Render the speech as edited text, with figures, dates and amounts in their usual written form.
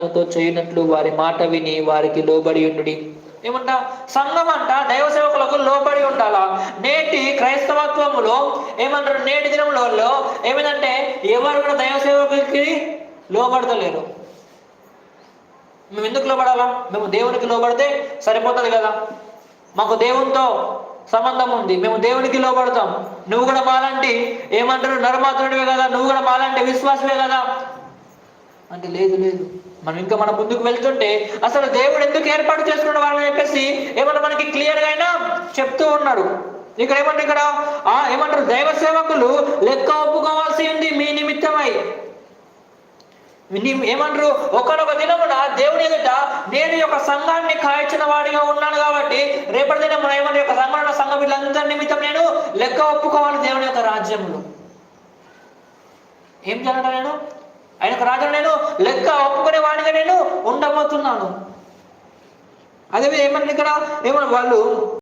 తో చేయనట్లు వారి మాట విని వారికి లోబడి ఉండుడి. ఏమంట? సంఘం అంట దైవ సేవకులకు లోబడి ఉండాలా. నేటి క్రైస్తవత్వములో ఏమంటారు, నేటి దినంలో ఏమిటంటే ఎవరు కూడా దైవ సేవకులకి లోబడతలేరు. మేము ఎందుకు లోబడాలా? మేము దేవునికి లోబడితే సరిపోతుంది కదా, మాకు దేవునితో సంబంధం ఉంది, మేము దేవునికి లోబడతాం, నువ్వు కూడా మాలాంటి ఏమంటారు నరమాత్రుడివే కదా, నువ్వు కూడా మాలాంటి విశ్వాసమే కదా అంటే, లేదు లేదు, మనం ముందుకు వెళ్తుంటే అసలు దేవుడు ఎందుకు ఏర్పాటు చేసుకున్నాడు వాళ్ళని చెప్పేసి ఏమన్నా మనకి క్లియర్గా అయినా చెప్తూ ఉన్నాడు. ఇక్కడ ఏమంటారు దైవ సేవకులు లెక్క ఒప్పుకోవాల్సి ఉంది మీ నిమిత్తమై. ఏమంటారు, ఒకనొక దినమున దేవుని ఎదుట నేను యొక్క సంఘాన్ని కాల్చిన వాడిగా ఉన్నాను కాబట్టి రేపటి దినమున ఏమన్నా యొక్క సంఘ వీళ్ళందరి నిమిత్తం నేను లెక్క ఒప్పుకోవాలి దేవుని యొక్క రాజ్యంలో. ఏం చేయాలంట? నేను ఆయన యొక్క రాజ్యంలో నేను లెక్క ఒప్పుకునే వాడిగా నేను ఉండబోతున్నాను. అదే ఏమన్నా ఇక్కడ వాళ్ళు